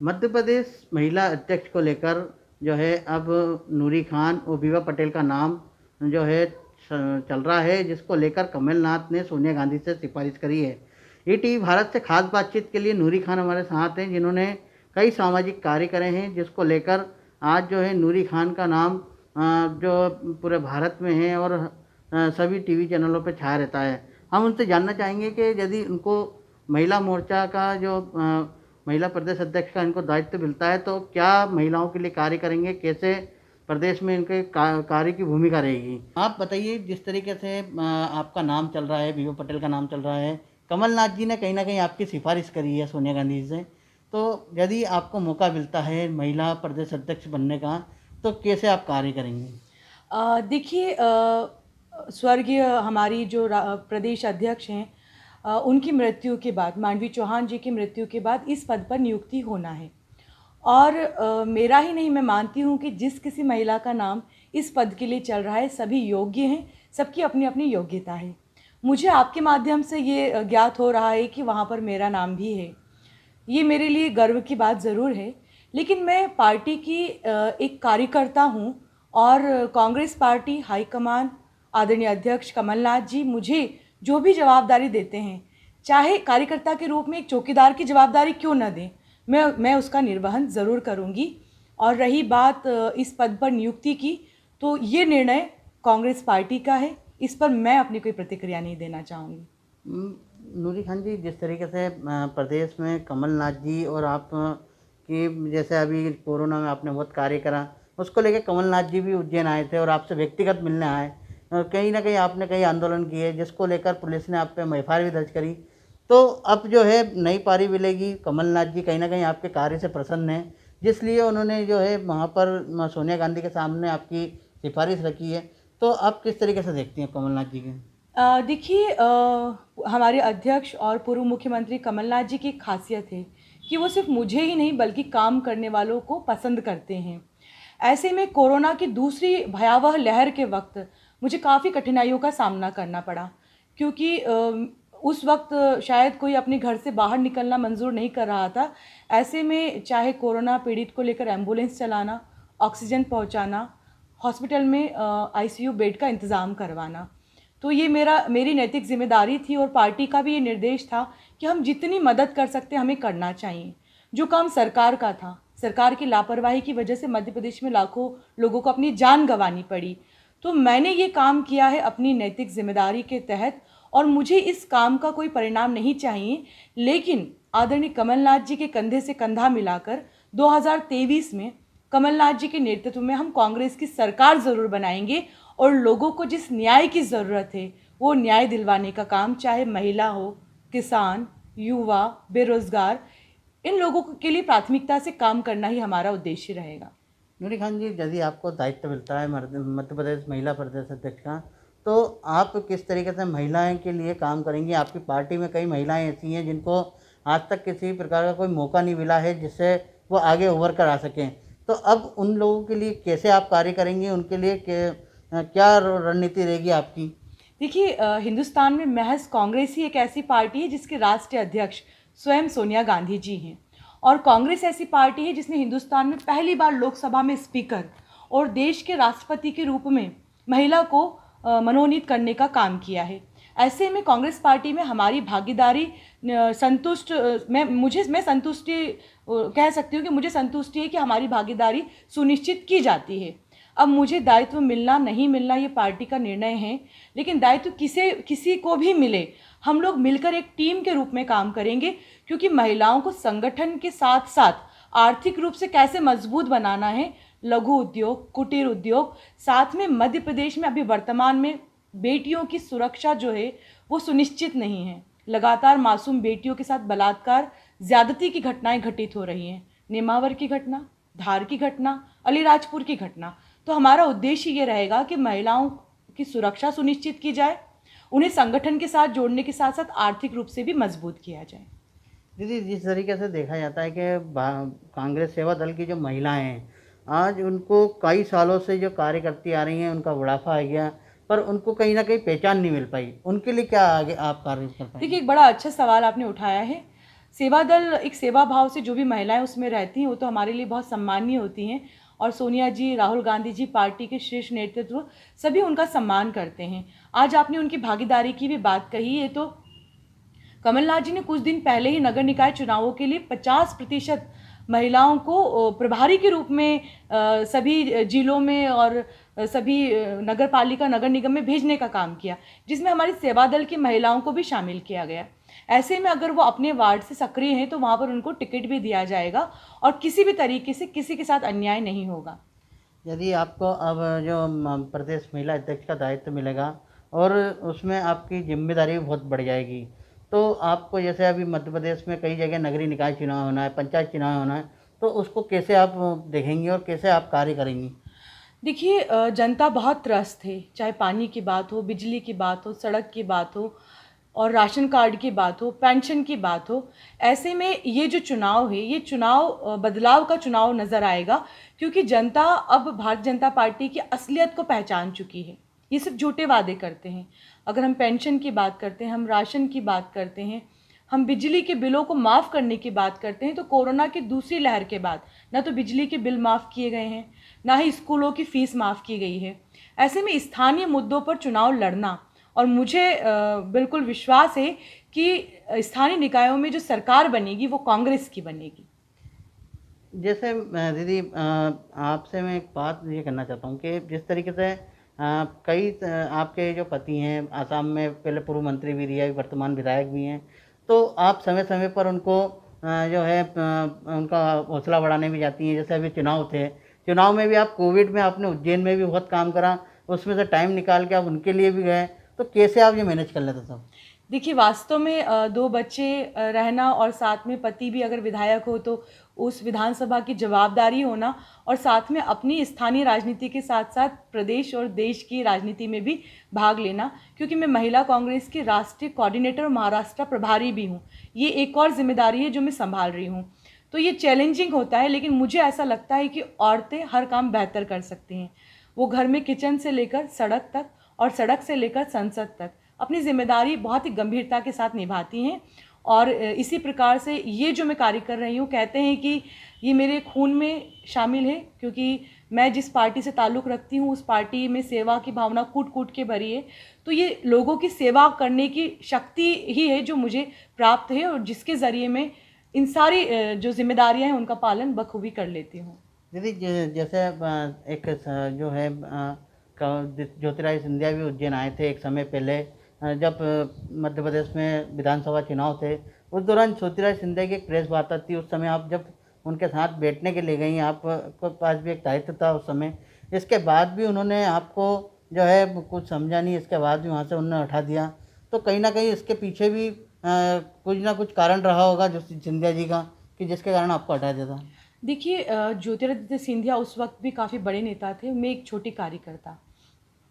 मध्य प्रदेश महिला अध्यक्ष को लेकर जो है अब नूरी खान और बीबा पटेल का नाम जो है चल रहा है, जिसको लेकर कमलनाथ ने सोनिया गांधी से सिफारिश करी है। ईटीवी भारत से खास बातचीत के लिए नूरी खान हमारे साथ हैं, जिन्होंने कई सामाजिक कार्य करे हैं, जिसको लेकर आज जो है नूरी खान का नाम जो पूरे भारत में है और सभी टीवी चैनलों पर छाया रहता है। हम उनसे जानना चाहेंगे कि यदि उनको महिला मोर्चा का जो महिला प्रदेश अध्यक्ष का इनको दायित्व मिलता है तो क्या महिलाओं के लिए कार्य करेंगे, कैसे प्रदेश में इनके कार्य की भूमिका रहेगी। आप बताइए, जिस तरीके से आपका नाम चल रहा है, बीबा पटेल का नाम चल रहा है, कमलनाथ जी ने कहीं ना कहीं आपकी सिफारिश करी है सोनिया गांधी से, तो यदि आपको मौका मिलता है महिला प्रदेश अध्यक्ष बनने का तो कैसे आप कार्य करेंगे। देखिए, स्वर्गीय हमारी जो प्रदेश अध्यक्ष हैं, उनकी मृत्यु के बाद, मानवी चौहान जी की मृत्यु के बाद इस पद पर नियुक्ति होना है। और मेरा ही नहीं, मैं मानती हूँ कि जिस किसी महिला का नाम इस पद के लिए चल रहा है सभी योग्य हैं, सबकी अपनी अपनी योग्यता है। मुझे आपके माध्यम से ये ज्ञात हो रहा है कि वहाँ पर मेरा नाम भी है। ये मेरे लिए गर्व की बात ज़रूर है, लेकिन मैं पार्टी की एक कार्यकर्ता हूँ और कांग्रेस पार्टी हाईकमान आदरणीय अध्यक्ष कमलनाथ जी मुझे जो भी जवाबदारी देते हैं, चाहे कार्यकर्ता के रूप में एक चौकीदार की जवाबदारी क्यों न दें, मैं उसका निर्वहन ज़रूर करूँगी। और रही बात इस पद पर नियुक्ति की, तो ये निर्णय कांग्रेस पार्टी का है, इस पर मैं अपनी कोई प्रतिक्रिया नहीं देना चाहूँगी। नूरी खान जी, जिस तरीके से प्रदेश में कमलनाथ जी और आप की जैसे अभी कोरोना में आपने बहुत कार्य करा, उसको लेके कमलनाथ जी भी उज्जैन आए थे और आपसे व्यक्तिगत मिलने आए। कहीं ना कहीं आपने कई आंदोलन किए, जिसको लेकर पुलिस ने आप पे एफआईआर भी दर्ज करी। तो अब जो है नई पारी मिलेगी, कमलनाथ जी कहीं ना कहीं आपके कार्य से प्रसन्न हैं, जिसलिए उन्होंने जो है वहाँ पर सोनिया गांधी के सामने आपकी सिफारिश रखी है। तो आप किस तरीके से देखती हैं कमलनाथ जी के। देखिए, हमारे अध्यक्ष और पूर्व मुख्यमंत्री कमलनाथ जी की खासियत है कि वो सिर्फ मुझे ही नहीं बल्कि काम करने वालों को पसंद करते हैं। ऐसे में कोरोना की दूसरी भयावह लहर के वक्त मुझे काफ़ी कठिनाइयों का सामना करना पड़ा, क्योंकि उस वक्त शायद कोई अपने घर से बाहर निकलना मंजूर नहीं कर रहा था। ऐसे में चाहे कोरोना पीड़ित को लेकर एम्बुलेंस चलाना, ऑक्सीजन पहुंचाना, हॉस्पिटल में आईसीयू बेड का इंतज़ाम करवाना, तो ये मेरी नैतिक जिम्मेदारी थी और पार्टी का भी ये निर्देश था कि हम जितनी मदद कर सकते हमें करना चाहिए। जो काम सरकार का था, सरकार की लापरवाही की वजह से मध्य प्रदेश में लाखों लोगों को अपनी जान गंवानी पड़ी, तो मैंने ये काम किया है अपनी नैतिक जिम्मेदारी के तहत और मुझे इस काम का कोई परिणाम नहीं चाहिए। लेकिन आदरणीय कमलनाथ जी के कंधे से कंधा मिलाकर 2023 में कमलनाथ जी के नेतृत्व में हम कांग्रेस की सरकार ज़रूर बनाएंगे और लोगों को जिस न्याय की ज़रूरत है वो न्याय दिलवाने का काम, चाहे महिला हो, किसान, युवा, बेरोजगार, इन लोगों के लिए प्राथमिकता से काम करना ही हमारा उद्देश्य रहेगा। नूरी खान जी, यदि आपको दायित्व मिलता है मध्य प्रदेश महिला प्रदेश अध्यक्ष का, तो आप किस तरीके से महिलाएं के लिए काम करेंगी। आपकी पार्टी में कई महिलाएं ऐसी हैं जिनको आज तक किसी प्रकार का कोई मौका नहीं मिला है जिससे वो आगे उभर कर आ सकें, तो अब उन लोगों के लिए कैसे आप कार्य करेंगे, उनके लिए क्या रणनीति रहेगी आपकी। देखिए, हिंदुस्तान में महज कांग्रेस ही एक ऐसी पार्टी है जिसके राष्ट्रीय अध्यक्ष स्वयं सोनिया गांधी जी हैं, और कांग्रेस ऐसी पार्टी है जिसने हिंदुस्तान में पहली बार लोकसभा में स्पीकर और देश के राष्ट्रपति के रूप में महिला को मनोनीत करने का काम किया है। ऐसे में कांग्रेस पार्टी में हमारी भागीदारी संतुष्ट, मैं संतुष्टि कह सकती हूँ कि मुझे संतुष्टि है कि हमारी भागीदारी सुनिश्चित की जाती है। अब मुझे दायित्व मिलना नहीं मिलना ये पार्टी का निर्णय है, लेकिन दायित्व किसी को भी मिले, हम लोग मिलकर एक टीम के रूप में काम करेंगे, क्योंकि महिलाओं को संगठन के साथ साथ आर्थिक रूप से कैसे मजबूत बनाना है, लघु उद्योग, कुटीर उद्योग, साथ में मध्य प्रदेश में अभी वर्तमान में बेटियों की सुरक्षा जो है वो सुनिश्चित नहीं है। लगातार मासूम बेटियों के साथ बलात्कार, ज्यादती की घटनाएं घटित हो रही हैं। नेमावर की घटना, धार की घटना, अलीराजपुर की घटना। तो हमारा उद्देश्य ये रहेगा कि महिलाओं की सुरक्षा सुनिश्चित की जाए, उन्हें संगठन के साथ जोड़ने के साथ साथ आर्थिक रूप से भी मजबूत किया जाए। दीदी, जिस तरीके से देखा जाता है कि कांग्रेस सेवा दल की जो महिलाएं हैं, आज उनको कई सालों से जो कार्य करती आ रही हैं, उनका बुढ़ापा आ गया, पर उनको कहीं ना कहीं पहचान नहीं मिल पाई, उनके लिए क्या आगे आप कार्य कर पाएंगे। देखिए, एक बड़ा अच्छा सवाल आपने उठाया है। सेवा दल एक सेवा भाव से जो भी महिलाएं उसमें रहती हैं वो तो हमारे लिए बहुत सम्मानीय होती हैं, और सोनिया जी, राहुल गांधी जी, पार्टी के शीर्ष नेतृत्व सभी उनका सम्मान करते हैं। आज आपने उनकी भागीदारी की भी बात कही है, तो कमलनाथ जी ने कुछ दिन पहले ही नगर निकाय चुनावों के लिए 50% महिलाओं को प्रभारी के रूप में सभी जिलों में और सभी नगर पालिका, नगर निगम में भेजने का काम किया, जिसमें हमारी सेवा दल की महिलाओं को भी शामिल किया गया। ऐसे में अगर वो अपने वार्ड से सक्रिय हैं तो वहाँ पर उनको टिकट भी दिया जाएगा और किसी भी तरीके से किसी के साथ अन्याय नहीं होगा। यदि आपको अब जो प्रदेश महिला अध्यक्ष का दायित्व मिलेगा और उसमें आपकी जिम्मेदारी भी बहुत बढ़ जाएगी, तो आपको जैसे अभी मध्य प्रदेश में कई जगह नगरीय निकाय चुनाव होना है, पंचायत चुनाव होना है, तो उसको कैसे आप देखेंगी और कैसे आप कार्य करेंगी? देखिए, जनता बहुत त्रस्त है, चाहे पानी की बात हो, बिजली की बात हो, सड़क की बात हो और राशन कार्ड की बात हो, पेंशन की बात हो। ऐसे में ये जो चुनाव है, ये चुनाव बदलाव का चुनाव नज़र आएगा, क्योंकि जनता अब भारतीय जनता पार्टी की असलियत को पहचान चुकी है। ये सिर्फ झूठे वादे करते हैं। अगर हम पेंशन की बात करते हैं, हम राशन की बात करते हैं, हम बिजली के बिलों को माफ़ करने की बात करते हैं, तो कोरोना की दूसरी लहर के बाद ना तो बिजली के बिल माफ़ किए गए हैं, ना ही स्कूलों की फ़ीस माफ़ की गई है। ऐसे में स्थानीय मुद्दों पर चुनाव लड़ना, और मुझे बिल्कुल विश्वास है कि स्थानीय निकायों में जो सरकार बनेगी वो कांग्रेस की बनेगी। जैसे दीदी, आपसे मैं एक बात ये करना चाहता हूँ कि जिस तरीके से आपके जो पति हैं आसाम में पहले पूर्व मंत्री भी रहे, वर्तमान विधायक भी हैं, तो आप समय समय पर उनको जो है उनका हौसला बढ़ाने भी जाती हैं। जैसे अभी चुनाव थे, चुनाव में भी आप कोविड में आपने उज्जैन में भी बहुत काम करा, उसमें से टाइम निकाल के आप उनके लिए भी गए, तो कैसे आप ये मैनेज कर लेते सब? देखिए, वास्तव में 2 बच्चे रहना और साथ में पति भी अगर विधायक हो तो उस विधानसभा की जवाबदारी होना, और साथ में अपनी स्थानीय राजनीति के साथ साथ प्रदेश और देश की राजनीति में भी भाग लेना, क्योंकि मैं महिला कांग्रेस की राष्ट्रीय कोऑर्डिनेटर और महाराष्ट्र प्रभारी भी हूँ। ये एक और जिम्मेदारी है जो मैं संभाल रही हूँ। तो ये चैलेंजिंग होता है, लेकिन मुझे ऐसा लगता है कि औरतें हर काम बेहतर कर सकती हैं। वो घर में किचन से लेकर सड़क तक और सड़क से लेकर संसद तक अपनी जिम्मेदारी बहुत ही गंभीरता के साथ निभाती हैं, और इसी प्रकार से ये जो मैं कार्य कर रही हूँ, कहते हैं कि ये मेरे खून में शामिल है, क्योंकि मैं जिस पार्टी से ताल्लुक़ रखती हूँ उस पार्टी में सेवा की भावना कूट कूट के भरी है। तो ये लोगों की सेवा करने की शक्ति ही है जो मुझे प्राप्त है, और जिसके ज़रिए मैं इन सारी जो जिम्मेदारियाँ हैं उनका पालन बखूबी कर लेती हूँ। दीदी, जैसे एक जो है ज्योतिरादित्य सिंधिया भी उज्जैन आए थे एक समय पहले, जब मध्य प्रदेश में विधानसभा चुनाव थे, उस दौरान ज्योतिरादित्य सिंधिया की एक प्रेस वार्ता थी। उस समय आप जब उनके साथ बैठने के लिए गई, आपके पास भी एक दायित्व था उस समय, इसके बाद भी उन्होंने आपको जो है कुछ समझा नहीं, इसके बाद भी वहाँ से उन्होंने उठा दिया। तो कहीं ना कहीं इसके पीछे भी कुछ ना कुछ कारण रहा होगा जो सिंधिया जी का, कि जिसके कारण आपको हटा दिया था। देखिए, ज्योतिरादित्य सिंधिया उस वक्त भी काफ़ी बड़े नेता थे, मैं एक छोटी कार्यकर्ता,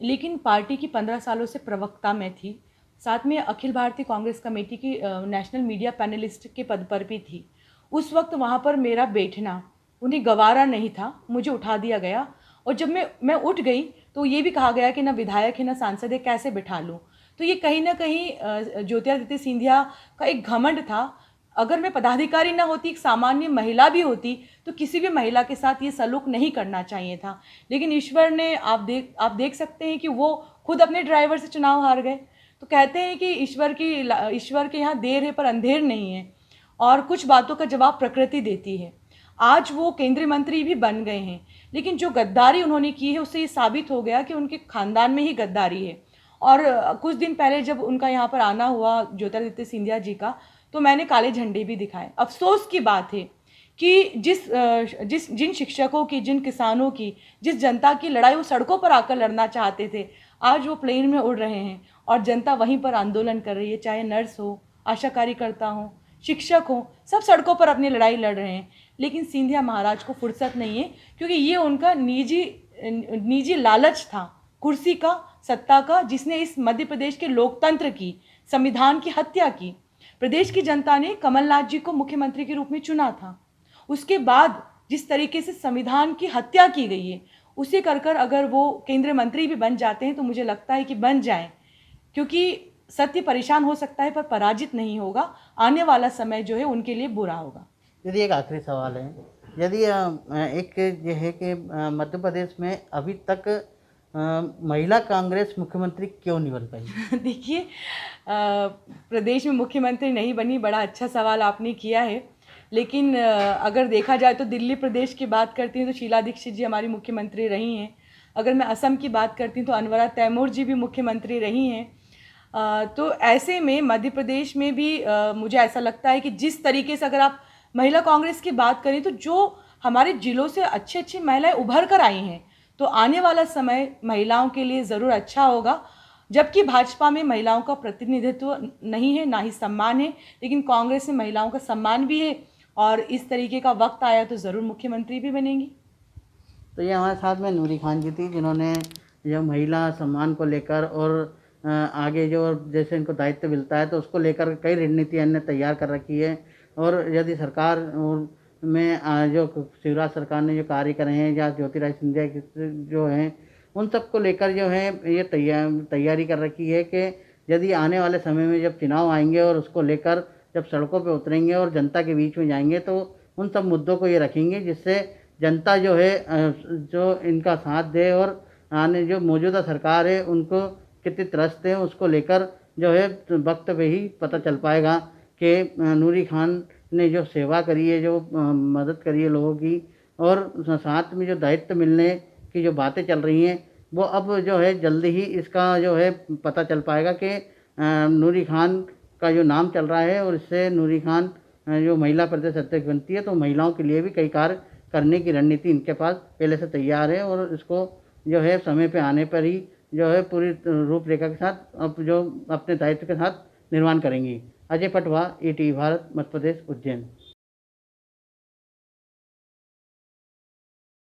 लेकिन पार्टी की 15 सालों से प्रवक्ता मैं थी। साथ में अखिल भारतीय कांग्रेस कमेटी की नेशनल मीडिया पैनलिस्ट के पद पर भी थी। उस वक्त वहाँ पर मेरा बैठना उन्हें गवारा नहीं था, मुझे उठा दिया गया, और जब मैं उठ गई तो ये भी कहा गया कि ना विधायक है ना सांसद है, कैसे बिठा लूँ। तो ये कहीं ना कहीं ज्योतिरादित्य सिंधिया का एक घमंड था। अगर मैं पदाधिकारी ना होती, एक सामान्य महिला भी होती, तो किसी भी महिला के साथ ये सलूक नहीं करना चाहिए था। लेकिन ईश्वर ने, आप देख सकते हैं कि वो खुद अपने ड्राइवर से चुनाव हार गए। तो कहते हैं कि ईश्वर के यहाँ देर है पर अंधेर नहीं है, और कुछ बातों का जवाब प्रकृति देती है। आज वो केंद्रीय मंत्री भी बन गए हैं, लेकिन जो गद्दारी उन्होंने की है उससे ये साबित हो गया कि उनके खानदान में ही गद्दारी है। और कुछ दिन पहले जब उनका यहाँ पर आना हुआ ज्योतिरादित्य सिंधिया जी का, तो मैंने काले झंडे भी दिखाए। अफसोस की बात है कि जिन शिक्षकों की, जिन किसानों की, जिस जनता की लड़ाई वो सड़कों पर आकर लड़ना चाहते थे, आज वो प्लेन में उड़ रहे हैं और जनता वहीं पर आंदोलन कर रही है। चाहे नर्स हो, आशा कार्यकर्ता हो, शिक्षक हो, सब सड़कों पर अपनी लड़ाई लड़ रहे हैं। लेकिन सिंधिया महाराज को फुर्सत नहीं है, क्योंकि ये उनका निजी लालच था, कुर्सी का, सत्ता का, जिसने इस मध्य प्रदेश के लोकतंत्र की, संविधान की हत्या की। प्रदेश की जनता ने कमलनाथ जी को मुख्यमंत्री के रूप में चुना था। उसके बाद जिस तरीके से संविधान की हत्या की गई है, उसे कर अगर वो केंद्रीय मंत्री भी बन जाते हैं तो मुझे लगता है कि बन जाएं, क्योंकि सत्य परेशान हो सकता है पर पराजित नहीं होगा। आने वाला समय जो है उनके लिए बुरा होगा। यदि एक आखिरी सवाल है, यदि एक ये है कि मध्य प्रदेश में अभी तक महिला कांग्रेस मुख्यमंत्री क्यों नहीं बन पाई? देखिए, प्रदेश में मुख्यमंत्री नहीं बनी, बड़ा अच्छा सवाल आपने किया है। लेकिन अगर देखा जाए तो दिल्ली प्रदेश की बात करती हूँ तो शीला दीक्षित जी हमारी मुख्यमंत्री रही हैं। अगर मैं असम की बात करती हूँ तो अनवरत तैमूर जी भी मुख्यमंत्री रही हैं। तो ऐसे में मध्य प्रदेश में भी मुझे ऐसा लगता है कि जिस तरीके से अगर आप महिला कांग्रेस की बात करें तो जो हमारे जिलों से अच्छी अच्छी महिलाएं उभर कर आई हैं, तो आने वाला समय महिलाओं के लिए ज़रूर अच्छा होगा। जबकि भाजपा में महिलाओं का प्रतिनिधित्व नहीं है, ना ही सम्मान है, लेकिन कांग्रेस में महिलाओं का सम्मान भी है और इस तरीके का वक्त आया तो ज़रूर मुख्यमंत्री भी बनेंगी। तो ये हमारे साथ में नूरी खान जी थी, जिन्होंने जो महिला सम्मान को लेकर और आगे जो जैसे इनको दायित्व मिलता है तो उसको लेकर कई रणनीति इन्होंने तैयार कर रखी है। और यदि सरकार में जो शिवराज सरकार ने जो कार्य करे हैं या ज्योतिरादित्य सिंधिया जो हैं उन सब को लेकर जो है ये तैयारी कर रखी है कि यदि आने वाले समय में जब चुनाव आएंगे और उसको लेकर जब सड़कों पे उतरेंगे और जनता के बीच में जाएंगे तो उन सब मुद्दों को ये रखेंगे जिससे जनता जो है जो इनका साथ दे और आने जो मौजूदा सरकार है उनको कितनी त्रस्त है उसको लेकर जो है वक्त पे ही पता चल पाएगा कि नूरी खान ने जो सेवा करी है, जो मदद करी है लोगों की, और साथ में जो दायित्व मिलने की जो बातें चल रही हैं वो अब जो है जल्दी ही इसका जो है पता चल पाएगा कि नूरी खान का जो नाम चल रहा है और इससे नूरी खान जो महिला प्रदेश अध्यक्ष बनती है तो महिलाओं के लिए भी कई कार्य करने की रणनीति इनके पास पहले से तैयार है और इसको जो है समय पे आने पर ही जो है पूरी रूपरेखा के साथ अब जो अपने दायित्व के साथ निर्माण करेंगी। अजय पटवा, ईटीवी भारत, मध्य प्रदेश, उज्जैन।